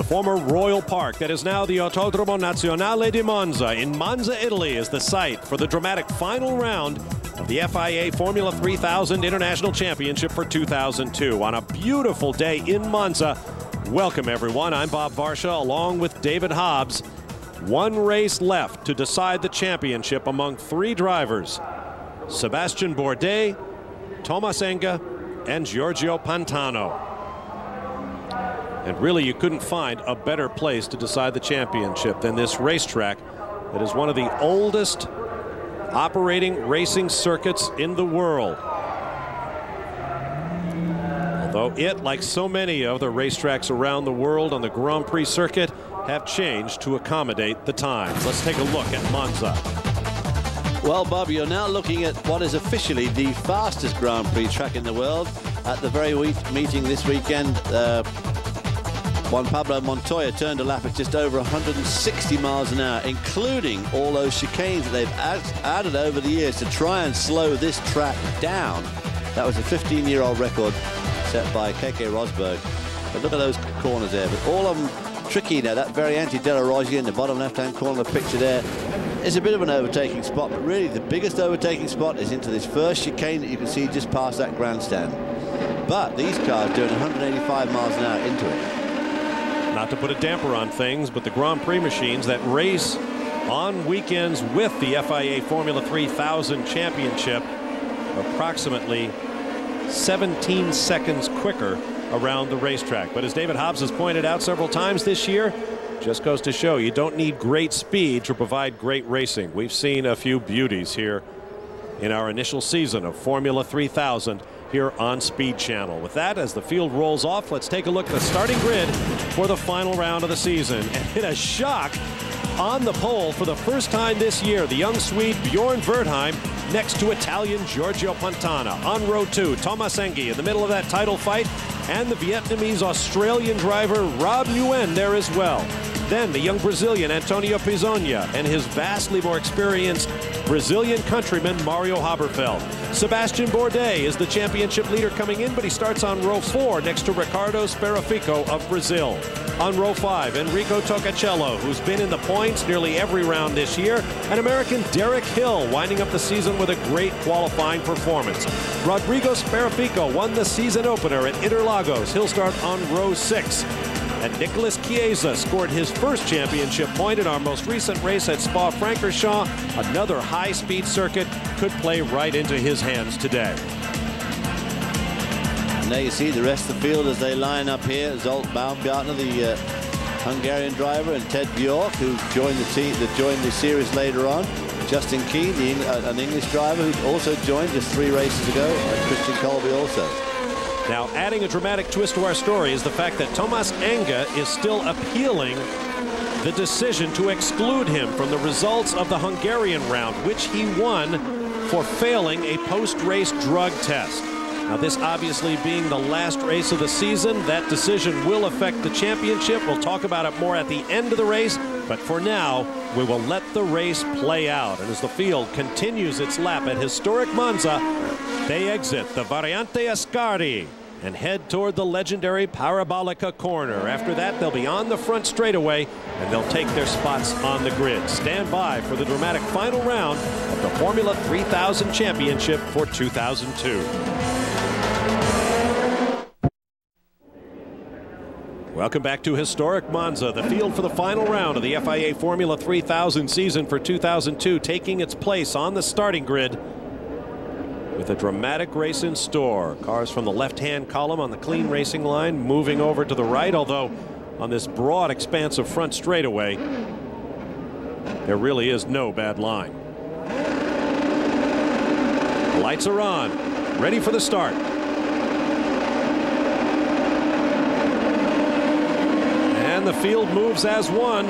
former Royal Park that is now the Autodromo Nazionale di Monza in Monza, Italy, is the site for the dramatic final round of the FIA Formula 3000 International Championship for 2002. On a beautiful day in Monza. Welcome, everyone. I'm Bob Varsha, along with David Hobbs. One race left to decide the championship among three drivers: Sébastien Bourdais, Thomas Enge, and Giorgio Pantano. And really, you couldn't find a better place to decide the championship than this racetrack that is one of the oldest operating racing circuits in the world. Although it, like so many of the racetracks around the world on the Grand Prix circuit, have changed to accommodate the times. Let's take a look at Monza. Well, Bob, you're now looking at what is officially the fastest Grand Prix track in the world. At the very meeting this weekend, Juan Pablo Montoya turned a lap at just over 160 miles an hour, including all those chicanes that they've added over the years to try and slow this track down. That was a 15-year-old record set by Keke Rosberg. But look at those corners there. But all of them tricky now. That very anti-Della Roggia in the bottom left-hand corner of the picture there is a bit of an overtaking spot, but really the biggest overtaking spot is into this first chicane that you can see just past that grandstand. But these cars doing 185 miles an hour into it. Not to put a damper on things, but the Grand Prix machines that race on weekends with the FIA Formula 3000 Championship are approximately 17 seconds quicker around the racetrack. But as David Hobbs has pointed out several times this year, just goes to show you don't need great speed to provide great racing. We've seen a few beauties here in our initial season of Formula 3000 here on Speed Channel. With that, as the field rolls off, let's take a look at the starting grid for the final round of the season. And in a shock, on the pole for the first time this year, the young Swede Bjorn Wertheim next to Italian Giorgio Pantana. On row 2, Thomas Enge in the middle of that title fight, and the Vietnamese-Australian driver Rob Nguyen there as well. Then the young Brazilian Antonio Pizzonia and his vastly more experienced Brazilian countryman Mario Haberfeld. Sébastien Bourdais is the championship leader coming in, but he starts on row 4 next to Ricardo Sferifico of Brazil. On row 5, Enrico Toccacello, who's been in the points nearly every round this year, and American Derek Hill winding up the season with a great qualifying performance. Rodrigo Sferifico won the season opener at Interlagos. He'll start on row 6. And Nicolas Chiesa scored his first championship point in our most recent race at Spa-Francorchamps. Another high-speed circuit could play right into his hands today. And there you see the rest of the field as they line up here. Zolt Baumgartner, the Hungarian driver, and Ted Bjork, who joined the team, that joined the series later on. Justin Keen, an English driver, who also joined just 3 races ago, and Christian Colby also. Now, adding a dramatic twist to our story is the fact that Thomas Enge is still appealing the decision to exclude him from the results of the Hungarian round, which he won for failing a post-race drug test. Now, this obviously being the last race of the season, that decision will affect the championship. We'll talk about it more at the end of the race, but for now, we will let the race play out. And as the field continues its lap at historic Monza, they exit the Variante Ascari and head toward the legendary Parabolica corner. After that, they'll be on the front straightaway, and they'll take their spots on the grid. Stand by for the dramatic final round of the Formula 3000 Championship for 2002. Welcome back to historic Monza, the field for the final round of the FIA Formula 3000 season for 2002, taking its place on the starting grid with a dramatic race in store. Cars from the left-hand column on the clean racing line moving over to the right, although on this broad expanse of front straightaway, there really is no bad line. The lights are on, ready for the start. And the field moves as one.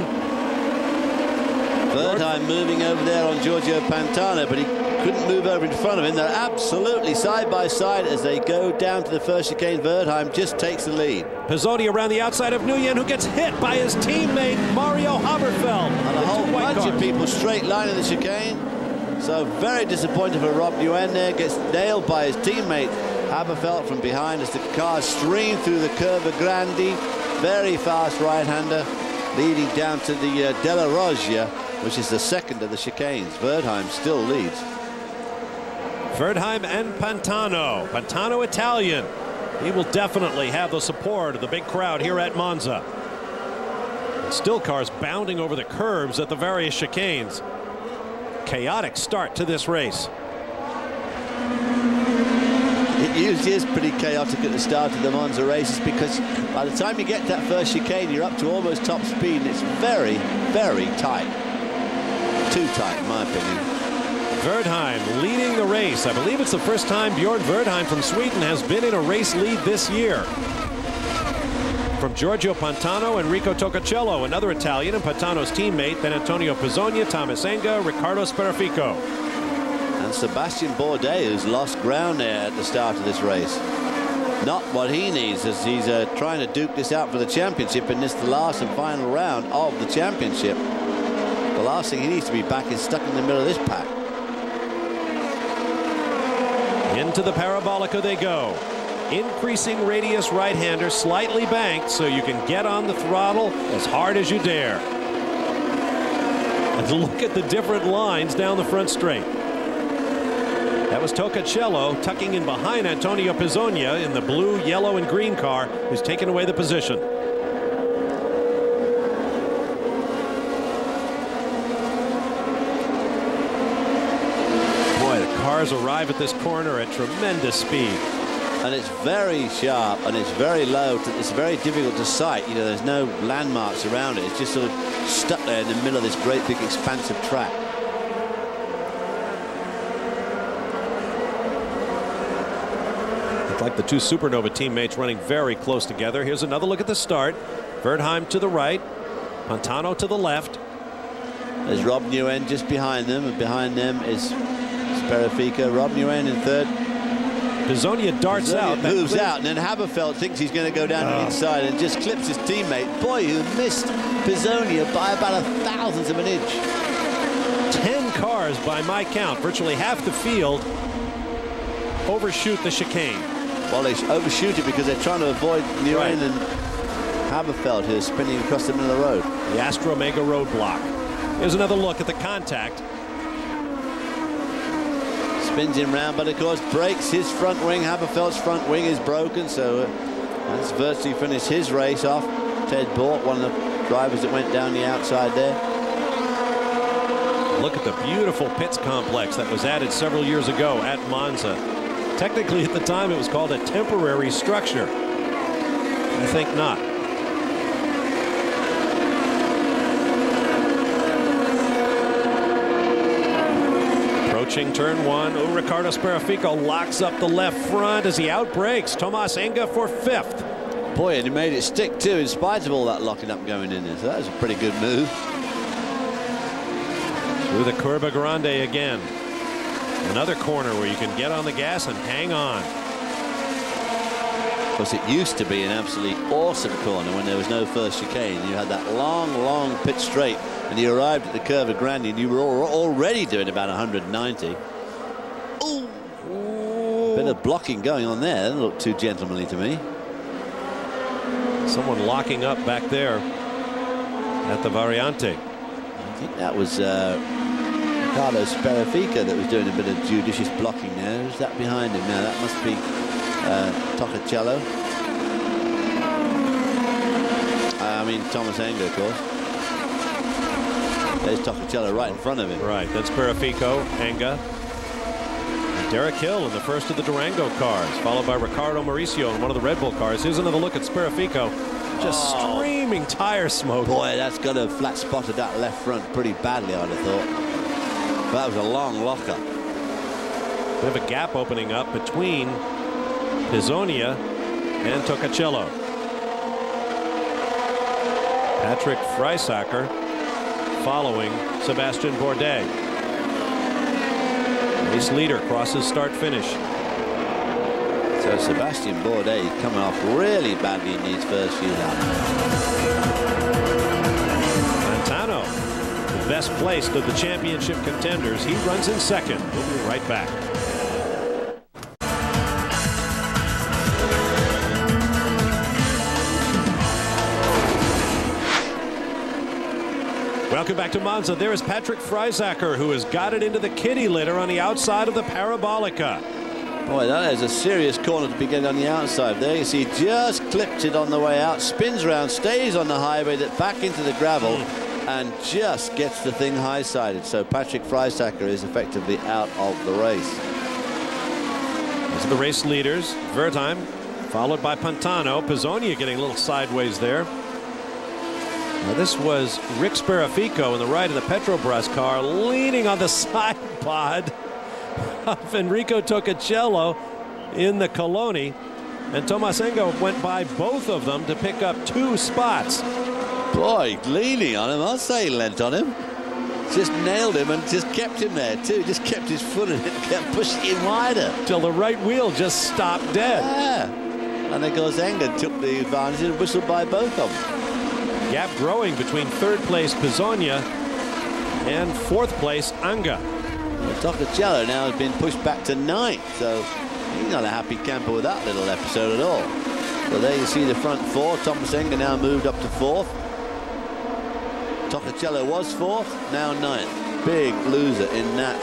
Wertheim moving over there on Giorgio Pantana, but he couldn't move over in front of him. They're absolutely side by side as they go down to the first chicane. Wertheim just takes the lead. Pizzonia around the outside of Nguyen, who gets hit by his teammate Mario Haberfeld. And a whole bunch of people straight line in the chicane. So very disappointed for Rob Nguyen there. Gets nailed by his teammate Haberfeld from behind as the cars stream through the Curva Grande. very fast right-hander, leading down to the Della Roggia, which is the second of the chicanes. Verdheim still leads. Verdheim and Pantano. Pantano Italian. He will definitely have the support of the big crowd here at Monza. And still cars bounding over the curbs at the various chicanes. Chaotic start to this race. It usually is pretty chaotic at the start of the Monza races, because by the time you get to that first chicane, you're up to almost top speed, and it's very, very tight. Too tight, in my opinion. Verdheim leading the race. I believe it's the first time Bjorn Verdheim from Sweden has been in a race lead this year. From Giorgio Pantano, Enrico Toccacello, another Italian, and Pantano's teammate, then Antonio Pizzogna, Thomas Enga, Riccardo Sperafico. And Sebastian Bourdais, who's lost ground there at the start of this race. Not what he needs, as he's trying to duke this out for the championship in this, the last and final round of the championship. The last thing he needs to be back is stuck in the middle of this pack. Into the Parabolica they go. Increasing radius right-hander, slightly banked, so you can get on the throttle as hard as you dare. And look at the different lines down the front straight. That was Toccacello tucking in behind Antonio Pizzogna in the blue, yellow, and green car, who's taken away the position. Cars arrive at this corner at tremendous speed. And it's very sharp and it's very low. It's very difficult to sight. You know, there's no landmarks around it. It's just sort of stuck there in the middle of this great big expansive track. It's like the two Supernova teammates running very close together. Here's another look at the start. Verdheim to the right, Pantano to the left. There's Rob Nguyen just behind them, and behind them is Sperafico. Rob Nguyen in third. Pizzogna darts out. Moves out, and then Haberfeld thinks he's going to go down the inside and just clips his teammate. Boy, who missed Pizzogna by about 1/1000th of an inch. 10 cars by my count, virtually half the field, overshoot the chicane. Well, they overshoot it because they're trying to avoid Nguyen and Haberfeld, who's spinning across the middle of the road. The Astro Mega roadblock. Here's another look at the contact. Spins him round, but of course breaks his front wing. Haberfeld's front wing is broken, so that's virtually finished his race off. Ted Bort, one of the drivers that went down the outside there. Look at the beautiful pits complex that was added several years ago at Monza. Technically at the time it was called a temporary structure. I think not. Approaching turn one. Oh, Riccardo Sperafico locks up the left front as he outbrakes Thomas Enga for 5th. Boy, and he made it stick too, in spite of all that locking up going in there. So that was a pretty good move. Through the Curva Grande again. Another corner where you can get on the gas and hang on. Of course, it used to be an absolutely awesome corner when there was no first chicane. You had that long, long pit straight, and you arrived at the Curva Grande, and you were already doing about 190. Ooh. Bit of blocking going on there. That didn't look too gentlemanly to me. Someone locking up back there at the Variante. I think that was Riccardo Sperafico that was doing a bit of judicious blocking there. Who's that behind him now? That must be Toccacello. I mean Thomas Enga, of course. There's Toccacello right in front of him. Right, that's Sperafico, Enga. And Derek Hill in the first of the Durango cars, followed by Ricardo Mauricio in one of the Red Bull cars. Here's another look at Sperafico. Just streaming tire smoke. Boy, that's got a flat spotted that left front pretty badly, I'd have thought. But that was a long lockup. Bit of a gap opening up between Pizzogna and Toccacello. Patrick Freisacker following Sebastian Bourdais. Race leader crosses start finish. So Sebastian Bourdais coming off really badly in these first few laps. Pantano, the best placed of the championship contenders. He runs in second. We'll be right back. Welcome back to Monza. There is Patrick Freisacker, who has got it into the kitty litter on the outside of the Parabolica. Boy, that is a serious corner to be getting on the outside. There you see, just clipped it on the way out, spins around, stays on the highway, back into the gravel, and just gets the thing high-sided. So Patrick Freisacker is effectively out of the race. These are the race leaders. Wertheim, followed by Pantano. Pizzonia getting a little sideways there. Now this was Rick Sparafico in the right of the Petrobras car, leaning on the side pod of Enrico Toccacello in the Coloni, and Thomas Enga went by both of them to pick up 2 spots. Boy, leaning on him. I'll say he leant on him. Just nailed him and just kept him there too. Just kept his foot in it, kept pushing him wider till the right wheel just stopped dead. Yeah. And of course Enga took the advantage and whistled by both of them. Gap growing between 3rd place Pizzonia and 4th place Enga. Toccacello now has been pushed back to 9th, so he's not a happy camper with that little episode at all. So there you see the front 4. Thomas Enga now moved up to 4th. Toccacello was 4th, now 9th. Big loser in that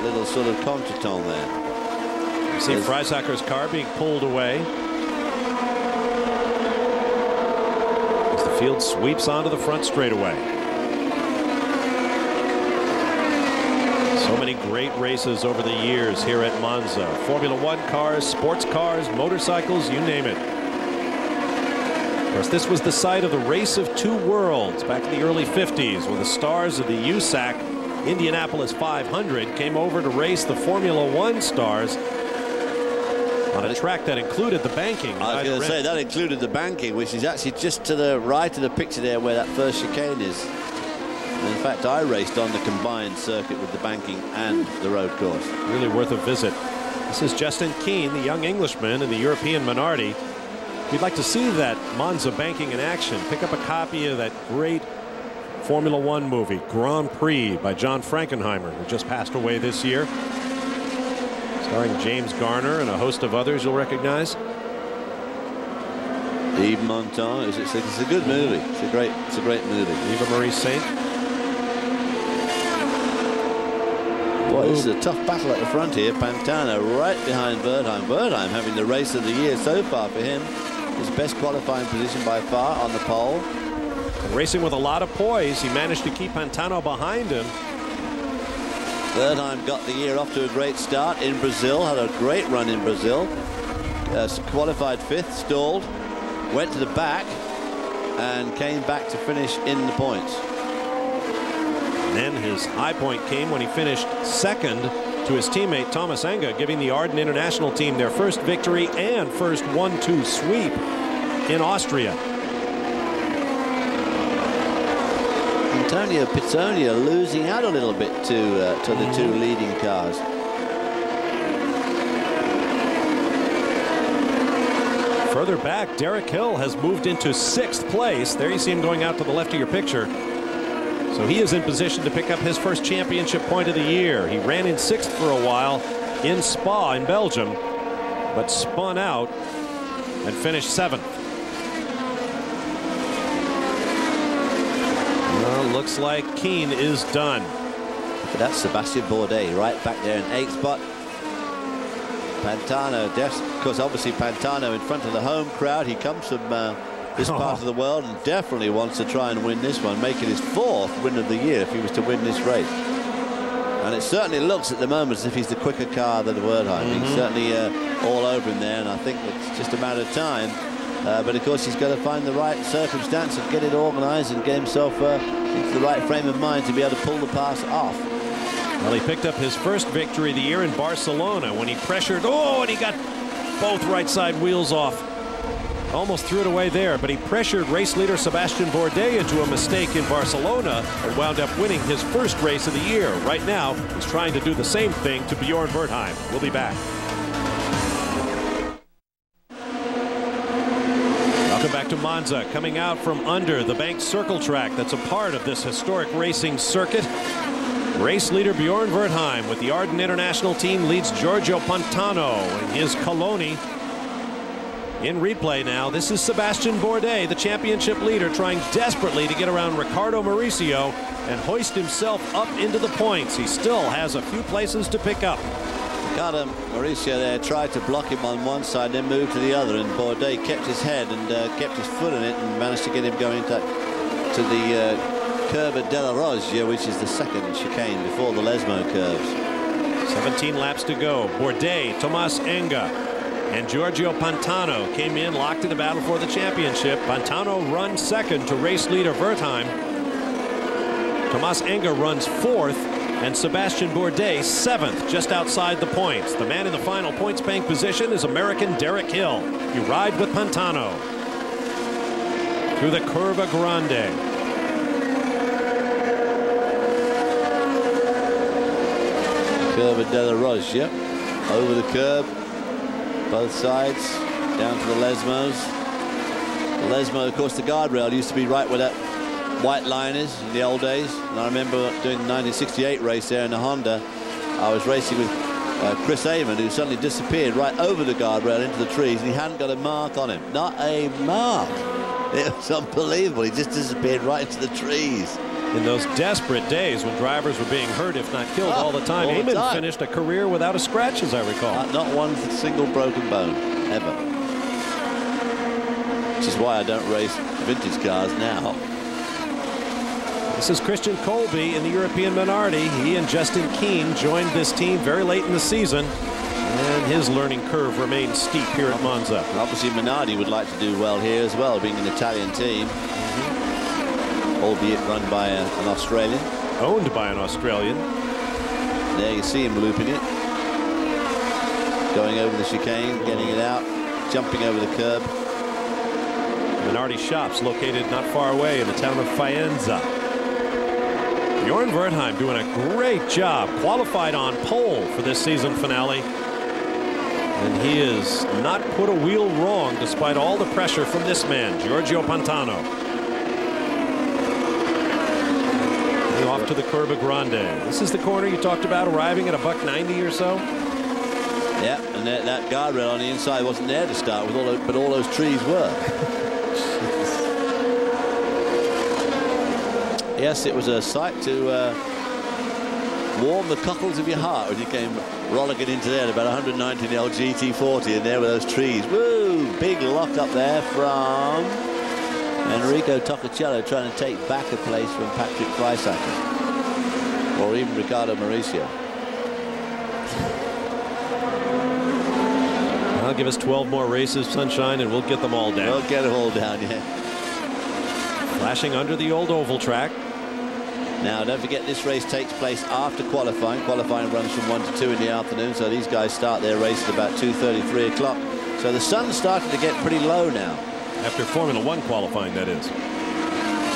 little sort of contretemps there. You see Freisacker's car being pulled away as the field sweeps onto the front straightaway. So many great races over the years here at Monza. Formula One cars, sports cars, motorcycles, you name it. Of course, this was the site of the Race of Two Worlds back in the early 50s, when the stars of the USAC Indianapolis 500 came over to race the Formula One stars on a track that included the banking. I was going to say that included the banking, which is actually just to the right of the picture there where that first chicane is. And in fact, I raced on the combined circuit with the banking and the road course. Really worth a visit. This is Justin Keane, the young Englishman in the European Minardi. If you'd like to see that Monza banking in action, pick up a copy of that great Formula One movie, Grand Prix, by John Frankenheimer, who just passed away this year. Starring James Garner and a host of others you'll recognize. Yves Montand. It's a good movie. It's a great movie. Eva Marie Saint. Boy, this is a tough battle at the front here. Pantano right behind Wertheim. Wertheim having the race of the year so far for him. His best qualifying position by far on the pole. And racing with a lot of poise. He managed to keep Pantano behind him. Wertheim got the year off to a great start in Brazil. Had a great run in Brazil. Qualified 5th, stalled, went to the back, and came back to finish in the points. And then his high point came when he finished 2nd to his teammate Thomas Enga, giving the Arden International team their first victory and first 1-2 sweep in Austria. Antonio Pizzonia losing out a little bit to the 2 leading cars. Further back, Derek Hill has moved into 6th place. There you see him going out to the left of your picture. So he is in position to pick up his first championship point of the year. He ran in 6th for a while in Spa in Belgium, but spun out and finished 7th. Well, looks like Keane is done. But that's Sebastian Bourdais right back there in 8th spot. Pantano, of course, obviously Pantano in front of the home crowd. He comes from this part of the world and definitely wants to try and win this one, making his 4th win of the year if he was to win this race. And it certainly looks at the moment as if he's the quicker car than Wertheim. He's certainly all over him there, and I think it's just a matter of time. But of course, he's got to find the right circumstance and get it organised and get himself into the right frame of mind to be able to pull the pass off. Well, he picked up his first victory of the year in Barcelona when he pressured. Oh, and he got both right side wheels off. Almost threw it away there, but he pressured race leader Sebastian Bourdais into a mistake in Barcelona and wound up winning his first race of the year. Right now, he's trying to do the same thing to Bjorn Wertheim. We'll be back. Welcome back to Monza, coming out from under the banked circle track that's a part of this historic racing circuit. Race leader Bjorn Wertheim with the Arden International team leads Giorgio Pantano in his Coloni. In replay now, this is Sebastian Bourdais, the championship leader, trying desperately to get around Ricardo Mauricio and hoist himself up into the points. He still has a few places to pick up. Ricardo Mauricio there tried to block him on one side, then moved to the other, and Bourdais kept his head and kept his foot in it and managed to get him going to the curve at De La Roggia, which is the second chicane before the Lesmo curves. 17 laps to go. Bourdais, Tomas Enga, and Giorgio Pantano came in, locked in the battle for the championship. Pantano runs second to race leader Wertheim. Tomas Enga runs fourth, and Sebastian Bourdais seventh, just outside the points. The man in the final points bank position is American Derek Hill. You ride with Pantano through the Curva Grande. Curve at De La Roggia, over the curb, both sides, down to the Lesmos. The Lesmo, of course, the guardrail used to be right where that white line is in the old days. And I remember doing the 1968 race there in the Honda. I was racing with Chris Amon, who suddenly disappeared right over the guardrail into the trees, and he hadn't got a mark on him. Not a mark. It was unbelievable. He just disappeared right into the trees. In those desperate days when drivers were being hurt, if not killed, all the time, Amon finished a career without a scratch, as I recall. Not one single broken bone, ever. Which is why I don't race vintage cars now. This is Christian Colby in the European minority. He and Justin Keane joined this team very late in the season, and his learning curve remains steep here at Monza. Obviously, Minardi would like to do well here as well, being an Italian team. Albeit run by an Australian. Owned by an Australian. There you see him looping it. Going over the chicane, getting it out, jumping over the curb. Minardi shops located not far away in the town of Faenza. Bjorn Wertheim doing a great job. Qualified on pole for this season finale. And he has not put a wheel wrong despite all the pressure from this man, Giorgio Pantano. Off to the Curva Grande. This is the corner you talked about, arriving at a $190 or so. Yeah, and that guardrail on the inside wasn't there to start with, but all those trees were. Yes, it was a sight to warm the cockles of your heart when you came rollicking into there at about 190 in the old GT40, and there were those trees. Woo! Big lock up there from Enrico Toccocello, trying to take back a place from Patrick Freisacker, or even Ricardo Mauricio. I'll give us 12 more races, Sunshine, and we'll get them all down. We'll get them all down, yeah. Flashing under the old oval track. Now, don't forget, this race takes place after qualifying. Qualifying runs from 1 to 2 in the afternoon, so these guys start their race at about 2:30, 3 o'clock. So the sun's starting to get pretty low now. After Formula One qualifying, that is.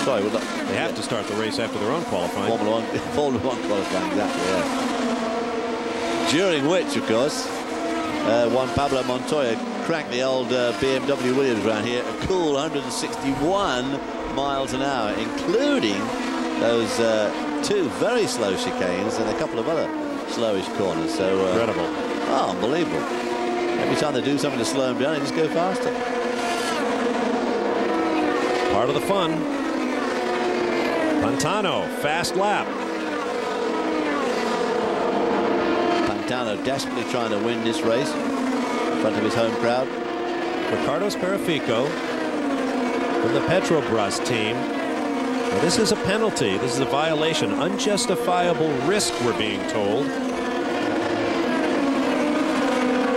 Sorry, they have to start the race after their own qualifying. Formula One qualifying, exactly, yeah. During which, of course, Juan Pablo Montoya cranked the old BMW Williams around here a cool 161 miles an hour, including those 2 very slow chicanes and a couple of other slowish corners. So incredible. Oh, unbelievable. Every time they do something to slow them down, they just go faster. Part of the fun. Pantano, fast lap. Pantano desperately trying to win this race in front of his home crowd. Ricardo Sperafico from the Petrobras team. Now, this is a penalty. This is a violation. Unjustifiable risk, we're being told.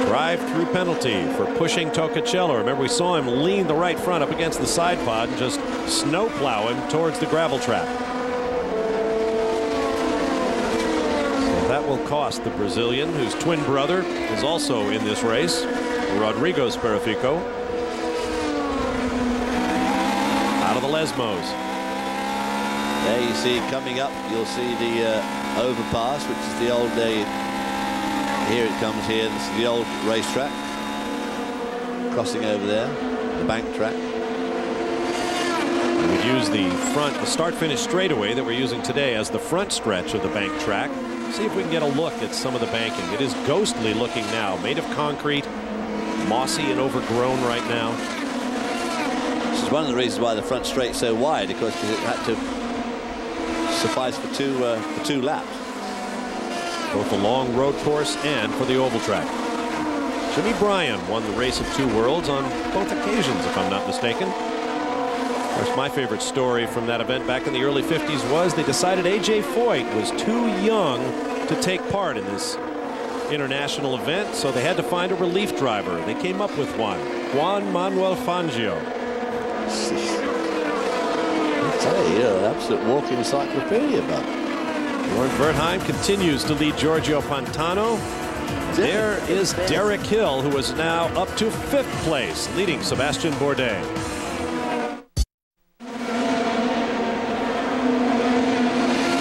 Drive-through penalty for pushing Toccocello. Remember, we saw him lean the right front up against the side pod and just snowplow him towards the gravel trap. So that will cost the Brazilian, whose twin brother is also in this race, Rodrigo Sperafico. Out of the Lesmos. There you see coming up, you'll see the overpass, which is the old day. Here it comes here. This is the old racetrack. Crossing over there, the bank track. We would use the start-finish straightaway that we're using today as the front stretch of the bank track. See if we can get a look at some of the banking. It is ghostly looking now, made of concrete, mossy and overgrown right now. This is one of the reasons why the front straight's so wide, of course, because it had to suffice for two laps. Both the long road course and for the oval track. Jimmy Bryan won the race of two worlds on both occasions, if I'm not mistaken. Of course, my favorite story from that event back in the early 50s was they decided A.J. Foyt was too young to take part in this international event, so they had to find a relief driver. They came up with one, Juan Manuel Fangio. I tell you, you're an absolute walking encyclopedia, bud. Bjorn Wertheim continues to lead Giorgio Pantano. There is Derek Hill, who is now up to 5th place, leading Sebastian Bourdais.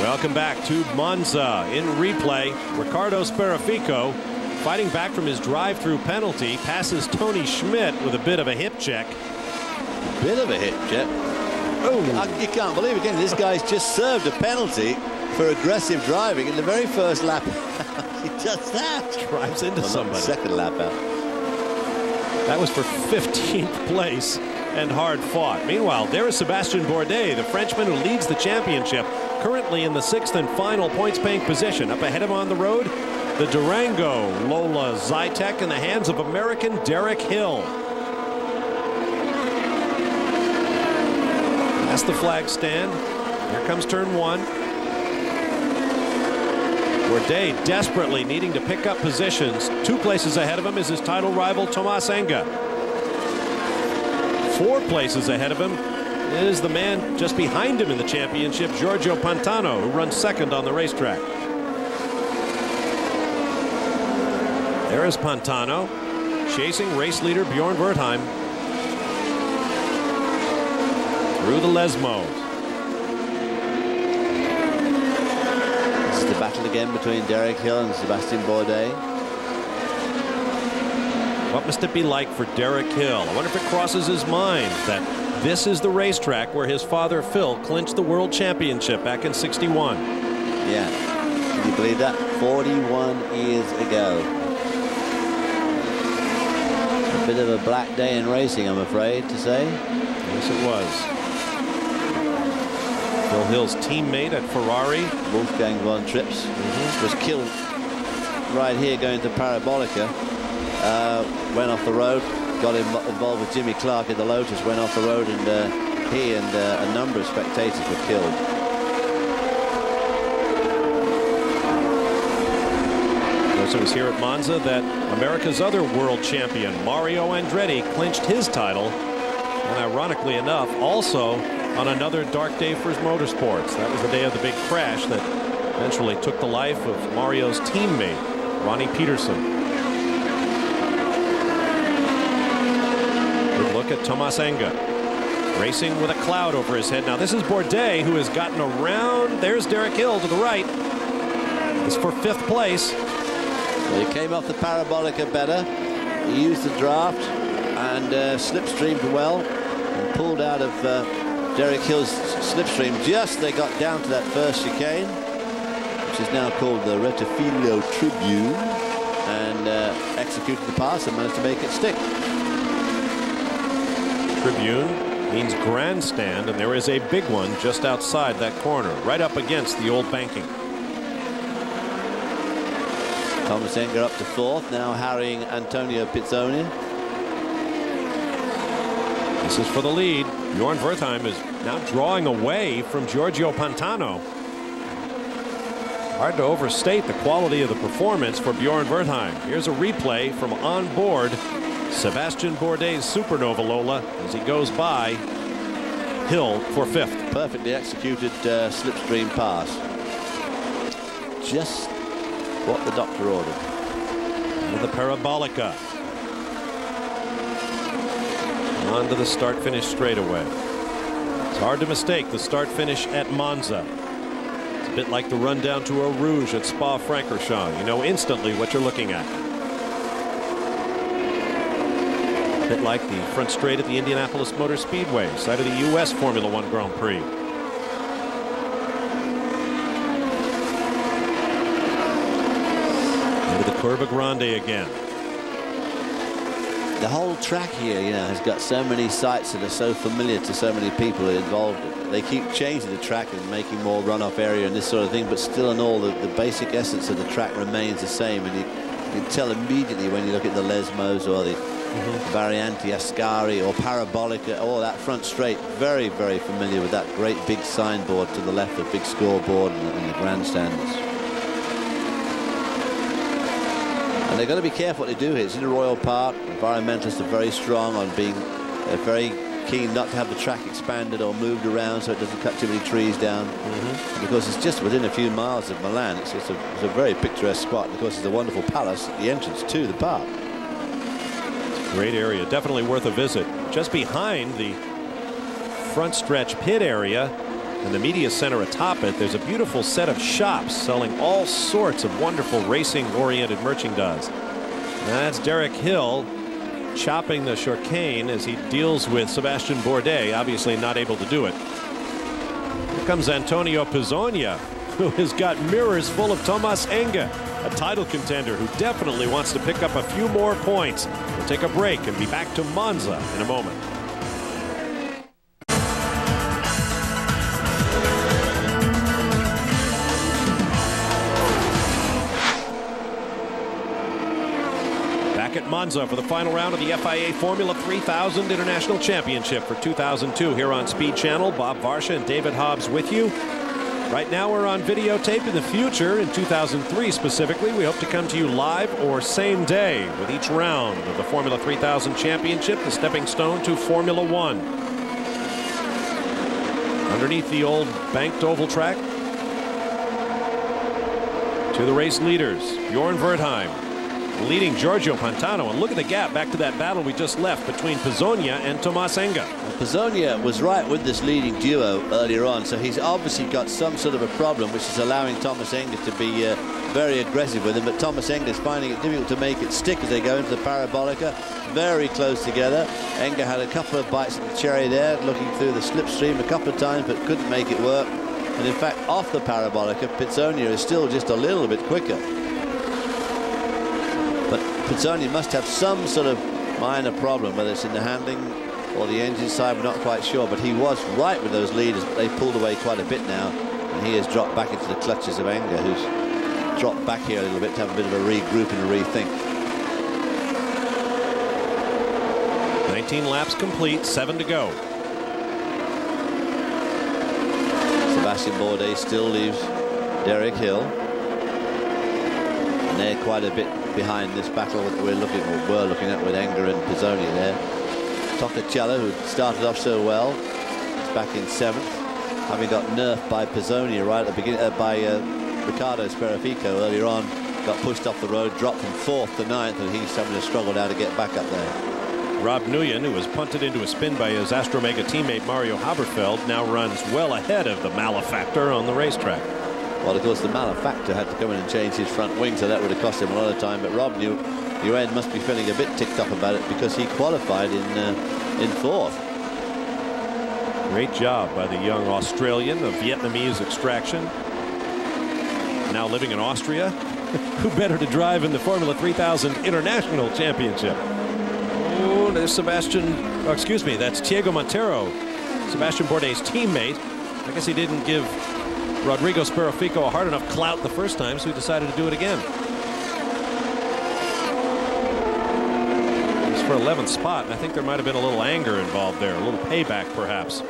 Welcome back to Monza. In replay, Riccardo Sperafico, fighting back from his drive-through penalty, passes Tony Schmidt with a bit of a hip check. Bit of a hip check. Oh, you can't believe again. This guy's just served a penalty for aggressive driving in the very first lap. He does that. Drives into somebody. Second lap out. That was for 15th place and hard fought. Meanwhile, there is Sebastian Bourdais, the Frenchman who leads the championship, currently in the 6th and final points paying position. Up ahead of him on the road, the Durango Lola Zytek in the hands of American Derek Hill. Past the flag stand. Here comes turn 1. Bourdais desperately needing to pick up positions. 2 places ahead of him is his title rival Thomas Enga. 4 places ahead of him is the man just behind him in the championship, Giorgio Pantano, who runs 2nd on the racetrack. There is Pantano chasing race leader Bjorn Wertheim through the Lesmos. This is the battle again between Derek Hill and Sebastian Bourdais. What must it be like for Derek Hill? I wonder if it crosses his mind that this is the racetrack where his father Phil clinched the world championship back in '61. Yeah, can you believe that? 41 years ago. A bit of a black day in racing, I'm afraid to say. Yes, it was. Phil Hill's teammate at Ferrari, Wolfgang von Trips, was killed right here going to Parabolica. Went off the road, got involved with Jimmy Clark in the Lotus, went off the road, and he and a number of spectators were killed. It was here at Monza that America's other world champion, Mario Andretti, clinched his title, and ironically enough, also on another dark day for his motorsports. That was the day of the big crash that eventually took the life of Mario's teammate, Ronnie Peterson. Good look at Thomas Enga, racing with a cloud over his head. Now this is Bourdais, who has gotten around. There's Derek Hill to the right. It's for 5th place. Well, he came off the Parabolica better. He used the draft and slipstreamed well and pulled out of Derek Hill's slipstream just they got down to that first chicane, which is now called the Rettifilo Tribune, and executed the pass and managed to make it stick. Tribune means grandstand, and there is a big one just outside that corner, right up against the old banking. Thomas Enga up to 4th, now harrying Antonio Pizzoni. This is for the lead. Bjorn Wertheim is now drawing away from Giorgio Pantano. Hard to overstate the quality of the performance for Bjorn Wertheim. Here's a replay from on board Sebastian Bourdais' Supernova Lola as he goes by Hill for 5th. Perfectly executed slipstream pass. Just what the doctor ordered. Into the Parabolica. On to the start-finish straightaway. It's hard to mistake the start-finish at Monza. It's a bit like the run down to Eau Rouge at Spa-Francorchamps. You know instantly what you're looking at. A bit like the front straight at the Indianapolis Motor Speedway, site of the U.S. Formula One Grand Prix. Into the Curva Grande again. the whole track here, you know, has got so many sights that are so familiar to so many people involved. They keep changing the track and making more runoff area and this sort of thing, but still in all, the basic essence of the track remains the same. And you can tell immediately when you look at the Lesmos or the Varianti, Ascari or Parabolica, or that front straight, very, very familiar with that great big signboard to the left, the big scoreboard and the grandstands. And they've got to be careful what they do here. It's in a Royal Park. Environmentalists are very strong on being very keen not to have the track expanded or moved around so it doesn't cut too many trees down. Because it's just within a few miles of Milan. It's a very picturesque spot. Of course, it's a wonderful palace at the entrance to the park. Great area, definitely worth a visit. Just behind the front stretch pit area and the media center atop it, there's a beautiful set of shops selling all sorts of wonderful racing-oriented merchandise. And that's Derek Hill chopping the chicane as he deals with Sebastian Bourdais, obviously not able to do it. Here comes Antonio Pizzonia, who has got mirrors full of Thomas Enge, a title contender who definitely wants to pick up a few more points. We'll take a break and be back to Monza in a moment. Back at Monza for the final round of the FIA Formula 3000 International Championship for 2002 here on Speed Channel. Bob Varsha and David Hobbs with you. Right now we're on videotape. In the future, in 2003 specifically, we hope to come to you live or same day with each round of the Formula 3000 Championship, the stepping stone to Formula One. Underneath the old banked oval track to the race leaders, Bjorn Wertheim leading Giorgio Pantano, and look at the gap back to that battle we just left between Pizzonia and Thomas Enge. Pizzonia was right with this leading duo earlier on, so he's obviously got some sort of a problem which is allowing Thomas Enge to be very aggressive with him, but Thomas Enge is finding it difficult to make it stick as they go into the Parabolica. Very close together. Enge had a couple of bites of the cherry there, looking through the slipstream a couple of times but couldn't make it work. And in fact, off the Parabolica, Pizzonia is still just a little bit quicker. But Pizzonia must have some sort of minor problem, whether it's in the handling or the engine side, we're not quite sure. But he was right with those leaders, but they pulled away quite a bit now. And he has dropped back into the clutches of Enge, who's dropped back here a little bit to have a bit of a regroup and a rethink. 19 laps complete, 7 to go. Sebastian Bourdais still leaves Derek Hill. And they're quite a bit behind this battle that were looking at with Enge and Pizzonia there. Toccacello, who started off so well, is back in 7th, having got nerfed by Pizzonia right at the beginning, by Riccardo Speraffico earlier on. Got pushed off the road, dropped from 4th to 9th, and he's having to struggle now to get back up there. Rob Nguyen, who was punted into a spin by his Astromega teammate Mario Haberfeld, now runs well ahead of the Malefactor on the racetrack. Well, of course, the Malefactor had to come in and change his front wing, so that would have cost him a lot of time. But Rob Nguyen must be feeling a bit ticked up about it because he qualified in 4th. Great job by the young Australian of Vietnamese extraction, now living in Austria. Who better to drive in the Formula 3000 International Championship? Oh, there's that's Thiago Montero, Sebastian Bourdais' teammate. I guess he didn't give Rodrigo Speraffico a hard enough clout the first time, so he decided to do it again. It's for 11th spot, and I think there might have been a little anger involved there, a little payback perhaps.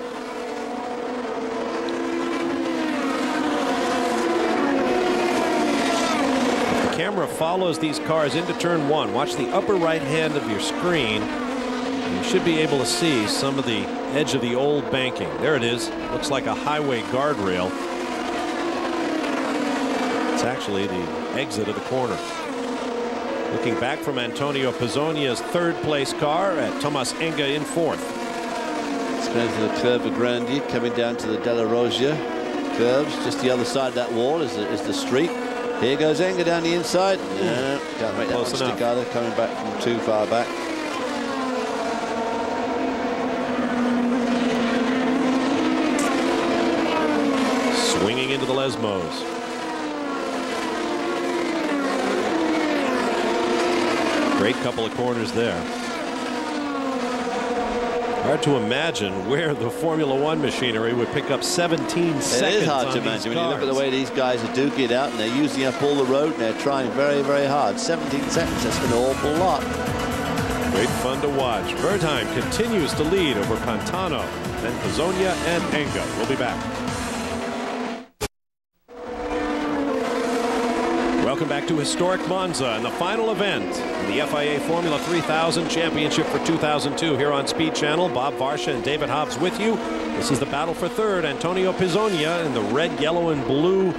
If the camera follows these cars into turn 1, watch the upper right hand of your screen. You should be able to see some of the edge of the old banking. There it is. Looks like a highway guardrail. It's actually the exit of the corner. Looking back from Antonio Pizzonia's 3rd place car at Thomas Enge in 4th. It's going to the Curva Grandi, coming down to the Della Roggia curves. Just the other side of that wall is the street. Here goes Enge down the inside. No, can't make that one stick either. Coming back from too far back. Swinging into the Lesmos. Great couple of corners there. Hard to imagine where the Formula One machinery would pick up 17 seconds. It is hard to imagine when you look at the way these guys are duking it out, and they're using up all the road, and they're trying very, very hard. 17 seconds, that's an awful lot. Great fun to watch. Wertheim continues to lead over Pantano, then Pizzonia and Enga. We'll be back. Welcome back to historic Monza and the final event in the FIA Formula 3000 Championship for 2002 here on Speed Channel. Bob Varsha and David Hobbs with you. This is the battle for third. Antonio Pizzonia in the red, yellow, and blue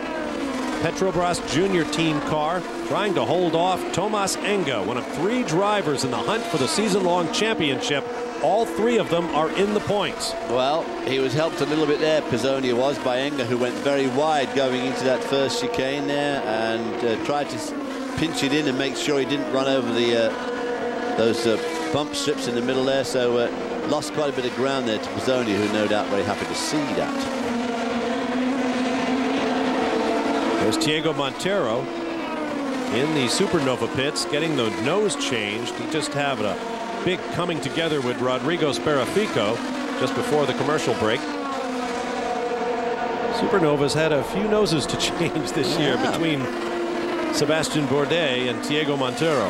Petrobras Junior team car trying to hold off Tomas Enga, one of 3 drivers in the hunt for the season-long championship. All 3 of them are in the points. Well, he was helped a little bit there, Pizzonia was, by Enga, who went very wide going into that first chicane there and tried to pinch it in and make sure he didn't run over the those bump strips in the middle there. So lost quite a bit of ground there to Pizzonia, who no doubt very happy to see that. There's Diego Montero in the Supernova pits getting the nose changed. He just had a big coming together with Rodrigo Sperafico just before the commercial break. Supernova's had a few noses to change this year between Sebastian Bourdais and Diego Montero.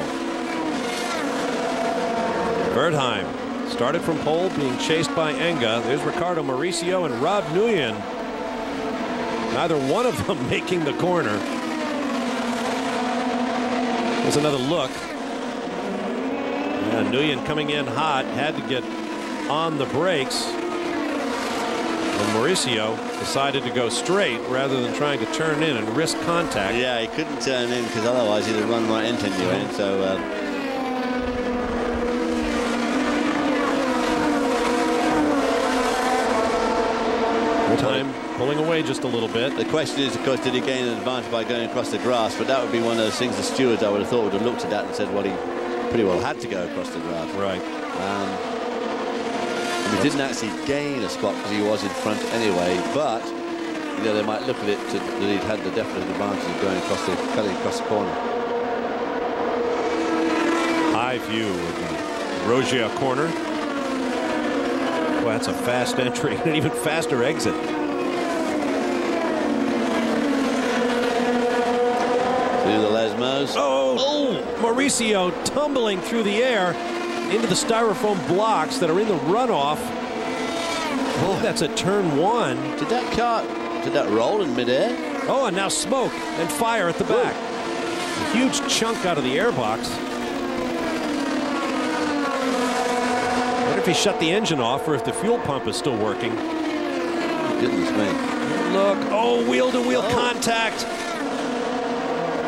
Wertheim started from pole, being chased by Enga. There's Ricardo Mauricio and Rob Nguyen. Neither one of them making the corner. There's another look. Yeah, Nguyen coming in hot, had to get on the brakes. And Mauricio decided to go straight rather than trying to turn in and risk contact. Yeah, he couldn't turn in because otherwise he'd have run right into Nguyen. So time pulling away just a little bit. The question is, of course, did he gain an advantage by going across the grass? But that would be one of those things the stewards, I would have thought, would have looked at that and said, well, he pretty well had to go across the grass. Right. He didn't actually gain a spot because he was in front anyway, but you know, they might look at it that he'd had the definite advantage of going across the cutting across the corner. High view of the Rogia corner. Well, that's a fast entry and an even faster exit. Through the Lesmos. Oh, Mauricio tumbling through the air into the styrofoam blocks that are in the runoff. Oh, that's a turn 1. Did that roll in midair? Oh, and now smoke and fire at the back. A huge chunk out of the airbox. I wonder if he shut the engine off or if the fuel pump is still working. Goodness me. Look, oh, wheel-to-wheel contact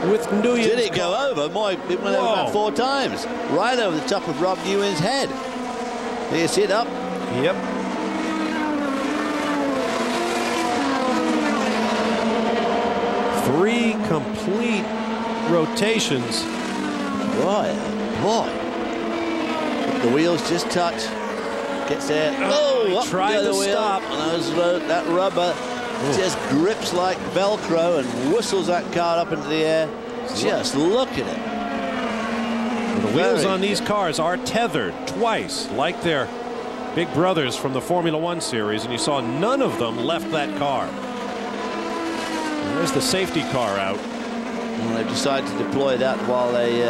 with Nguyen's. Did it go over? Boy, it went over about 4 times. Right over the top of Rob Nguyen's head. You see it up? Yep. Three complete rotations. Boy. The wheels just touch. Gets there. Oh, tried to stop. And that rubber just grips like Velcro and whistles that car up into the air. Just look at it. The wheels on these cars are tethered twice, like their big brothers from the Formula One series, and you saw none of them left that car. And there's the safety car out. Well, they've decided to deploy that while they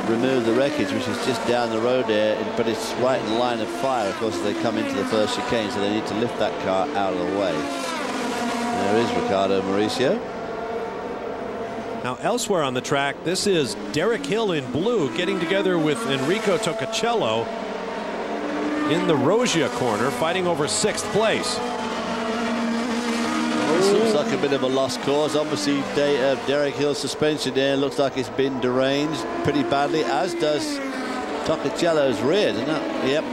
remove the wreckage, which is just down the road there, but it's right in line of fire, of course, as they come into the first chicane, so they need to lift that car out of the way. There is Ricardo Mauricio. Now, elsewhere on the track, this is Derek Hill in blue getting together with Enrico Toccacello in the Rogia corner, fighting over 6th place. This looks like a bit of a lost cause. Obviously, Derek Hill's suspension there looks like it's been deranged pretty badly, as does Toccacello's rear, doesn't it? Yep.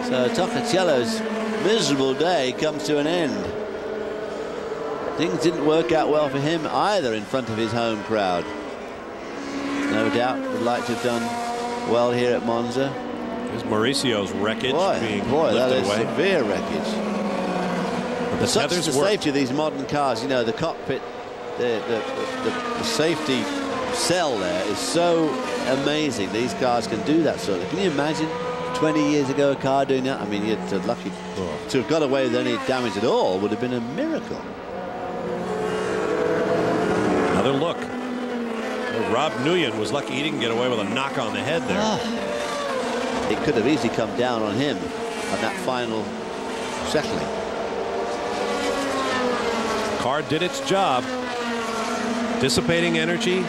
So Toccacello's miserable day comes to an end. Things didn't work out well for him either in front of his home crowd. No doubt would like to have done well here at Monza. There's Mauricio's wreckage being that lifted is away. Severe wreckage. The Such the safety of these modern cars, you know, the cockpit, the safety cell there is so amazing. These cars can do that sort of. Can you imagine 20 years ago, a car doing that. I mean, you're lucky to have got away with any damage at all. Would have been a miracle. Another look. Rob Nguyen was lucky he didn't get away with a knock on the head there. It could have easily come down on him on that final settling. Car did its job, dissipating energy,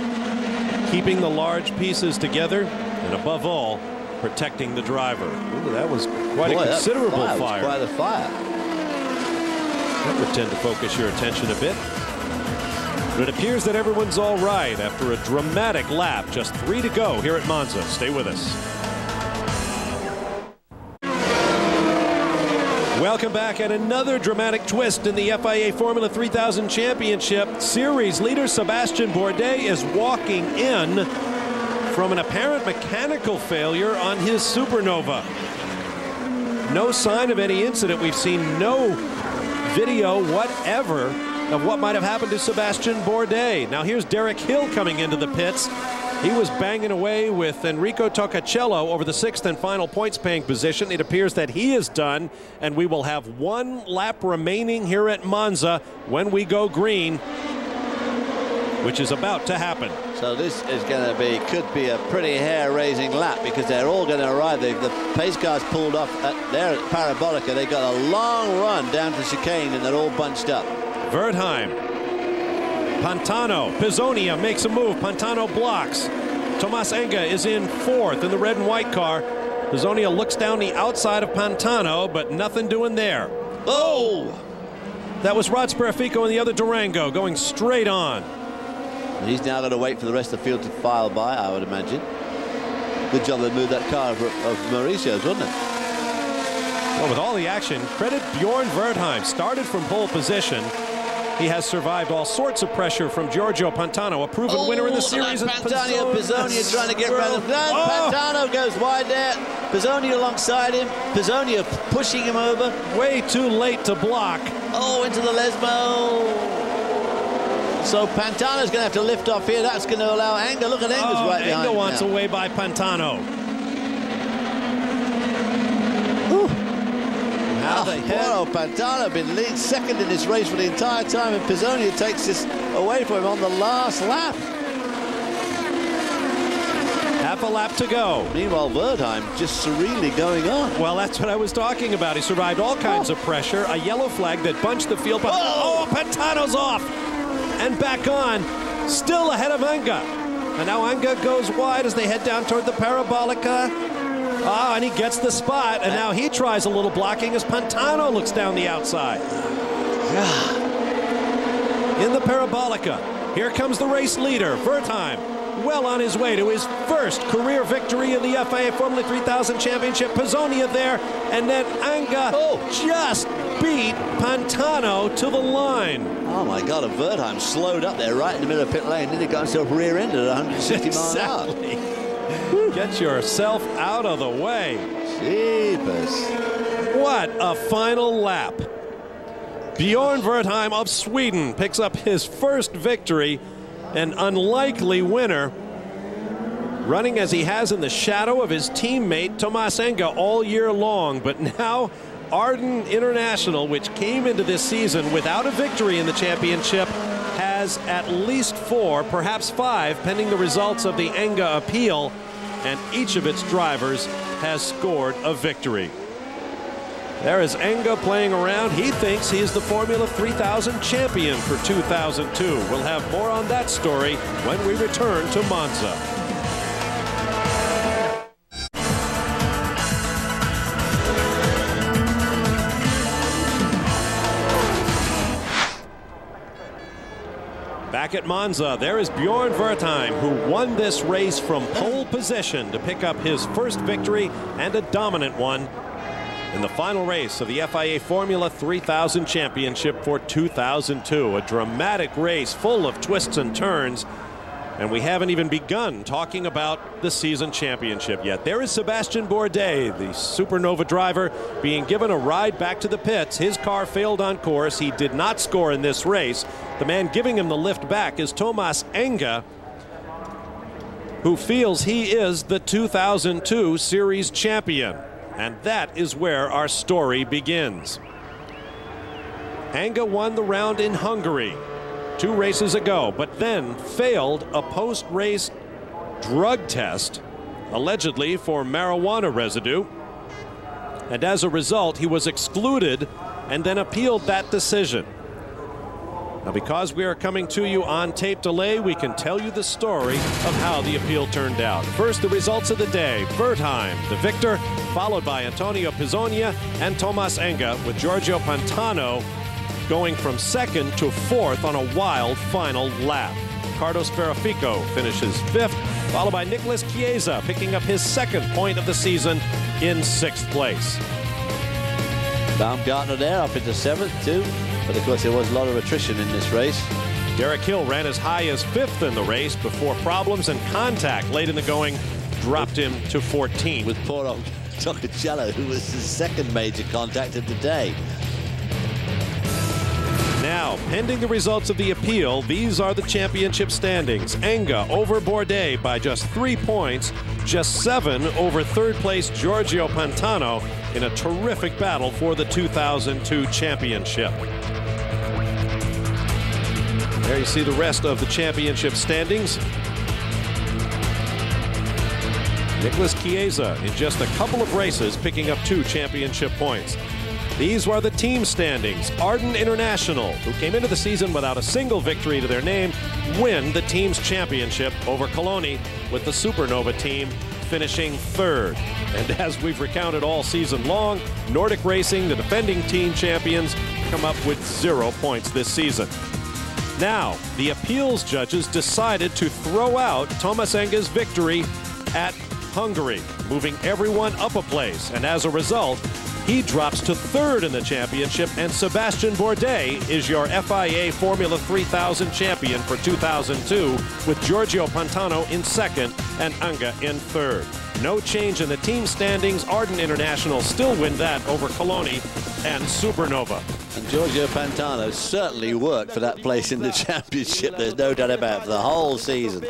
keeping the large pieces together, and above all, protecting the driver. Ooh, that was quite a considerable fire. Quite a fire. That would tend to focus your attention a bit. But it appears that everyone's all right after a dramatic lap. Just 3 to go here at Monza. Stay with us. Welcome back, and another dramatic twist in the FIA Formula 3000 Championship. Series leader Sebastian Bourdais is walking in from an apparent mechanical failure on his Supernova. No sign of any incident. We've seen no video whatever of what might have happened to Sebastian Bourdais. Now here's Derek Hill coming into the pits. He was banging away with Enrico Toccacello over the 6th and final points-paying position. It appears that he is done, and we will have 1 lap remaining here at Monza when we go green, which is about to happen. So this is going to be, could be a pretty hair-raising lap, because they're all going to arrive. The pace cars pulled off there at Parabolica. They got a long run down to chicane, and they're all bunched up. Wertheim, Pantano, Pizzonia makes a move. Pantano blocks. Tomas Enga is in 4th in the red and white car. Pizzonia looks down the outside of Pantano, but nothing doing there. Oh! That was Rod Sparfico in the other Durango going straight on. He's now going to wait for the rest of the field to file by, I would imagine. Good job they moved that car of Mauricio's, wasn't it? Well, with all the action, credit Bjorn Wertheim. Started from pole position. He has survived all sorts of pressure from Giorgio Pantano, a proven winner in the series. Pizzonia trying to get around him. Pantano goes wide there. Pizzonia alongside him. Pizzonia pushing him over. Way too late to block. Oh, into the Lesmo. So Pantano's going to have to lift off here. That's going to allow Enga. Look at Enga's right behind him. Enga wants away by Pantano. Pantano been lead second in this race for the entire time, and Pizzonia takes this away from him on the last lap. Half a lap to go. Meanwhile, Wertheim just serenely going on. Well, that's what I was talking about. He survived all kinds of pressure. A yellow flag that bunched the field. Oh, Pantano's off and back on. Still ahead of Enga. And now Enga goes wide as they head down toward the Parabolica. And he gets the spot, and now he tries a little blocking as Pantano looks down the outside. In the Parabolica, here comes the race leader, Wertheim, well on his way to his first career victory in the FIA Formula 3000 Championship. Pizzonia there, and then Enga just beat Pantano to the line. Oh my God, Wertheim slowed up there right in the middle of pit lane, then he got himself rear-ended at 160 miles an hour. Get yourself out of the way. Jeepers. What a final lap. Bjorn Wertheim of Sweden picks up his first victory, an unlikely winner, running as he has in the shadow of his teammate Tomas Enga all year long. But now Arden International, which came into this season without a victory in the championship, has at least 4, perhaps 5, pending the results of the Enga appeal. And each of its drivers has scored a victory. There is Enga playing around. He thinks he is the Formula 3000 champion for 2002. We'll have more on that story when we return to Monza. Back at Monza, there is Bjorn Wertheim, who won this race from pole position to pick up his first victory, and a dominant one, in the final race of the FIA Formula 3000 Championship for 2002. A dramatic race full of twists and turns, and we haven't even begun talking about the season championship yet. There is Sebastian Bourdais, the Supernova driver, being given a ride back to the pits. His car failed on course. He did not score in this race. The man giving him the lift back is Tomas Enga, who feels he is the 2002 series champion. And that is where our story begins. Enga won the round in Hungary 2 races ago, but then failed a post-race drug test, allegedly for marijuana residue. And as a result, he was excluded and then appealed that decision. Now, because we are coming to you on tape delay, we can tell you the story of how the appeal turned out. First, the results of the day. Wertheim, the victor, followed by Antonio Pizzonia and Thomas Enga, with Giorgio Pantano going from 2nd to 4th on a wild final lap. Riccardo Sferifico finishes 5th, followed by Nicolas Chiesa picking up his 2nd point of the season in 6th place. Baumgartner there up into 7th too, but of course there was a lot of attrition in this race. Derek Hill ran as high as 5th in the race before problems and contact late in the going dropped him to 14th. With poor old Toccacello, who was his 2nd major contact of the day. Now, pending the results of the appeal, these are the championship standings. Enga over Bourdais by just 3 points, just 7 over 3rd place Giorgio Pantano in a terrific battle for the 2002 championship. There you see the rest of the championship standings. Nicolas Chiesa in just a couple of races picking up 2 championship points. These were the team standings. Arden International, who came into the season without a single victory to their name, win the team's championship over Coloni, with the Supernova team finishing 3rd. And as we've recounted all season long, Nordic Racing, the defending team champions, come up with 0 points this season. Now, the appeals judges decided to throw out Thomas Enga's victory at Hungary, moving everyone up a place. And as a result, he drops to 3rd in the championship, and Sébastien Bourdais is your FIA Formula 3000 champion for 2002, with Giorgio Pantano in 2nd and Enga in 3rd. No change in the team standings. Arden International still win that over Coloni and Supernova. And Giorgio Pantano certainly worked for that place in the championship. There's no doubt about it, for the whole season.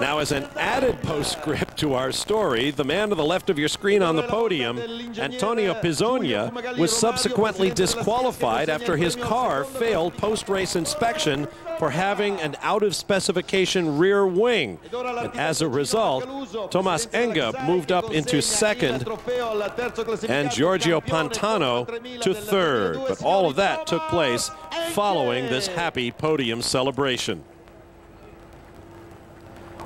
Now, as an added postscript to our story, the man to the left of your screen on the podium, Antonio Pizzonia, was subsequently disqualified after his car failed post-race inspection for having an out-of-specification rear wing. And as a result, Thomas Enga moved up into 2nd and Giorgio Pantano to 3rd. But all of that took place following this happy podium celebration.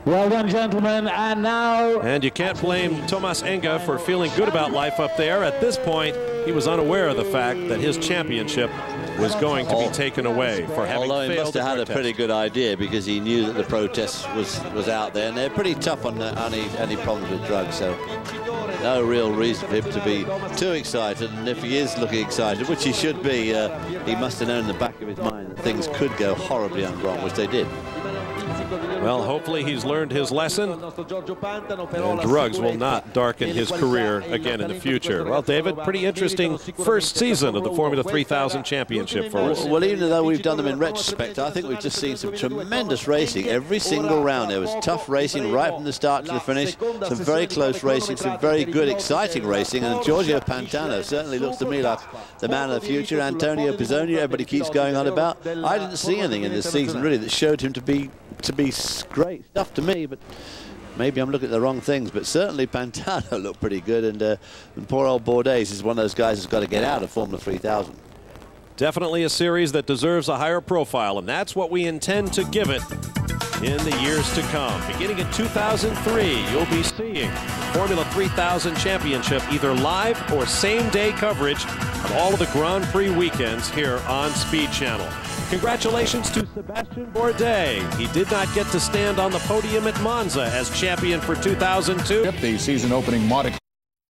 Well done, gentlemen, and now... And you can't blame Thomas Enga for feeling good about life up there. At this point, he was unaware of the fact that his championship was going to be taken away for having failed. Although he must have had a pretty good idea, because he knew that the protest was out there, and they're pretty tough on any problems with drugs, so no real reason for him to be too excited. And if he is looking excited, which he should be, he must have known in the back of his mind that things could go horribly wrong, which they did. Well, hopefully he's learned his lesson, and drugs will not darken his career again in the future. Well, David, pretty interesting first season of the Formula 3000 Championship for us. Well, even though we've done them in retrospect, I think we've just seen some tremendous racing. Every single round there was tough racing right from the start to the finish, some very close racing, some very good, exciting racing, and Giorgio Pantano certainly looks to me like the man of the future. Antonio Pizzonia, everybody keeps going on about. I didn't see anything in this season, really, that showed him to be great stuff to me, but maybe I'm looking at the wrong things. But certainly Pantano looked pretty good, and poor old Bourdais is one of those guys who's got to get out of Formula 3000. Definitely a series that deserves a higher profile, and that's what we intend to give it in the years to come. Beginning in 2003, you'll be seeing Formula 3000 Championship either live or same-day coverage of all of the Grand Prix weekends here on Speed Channel. Congratulations to Sébastien Bourdais. He did not get to stand on the podium at Monza as champion for 2002. The season opening Monte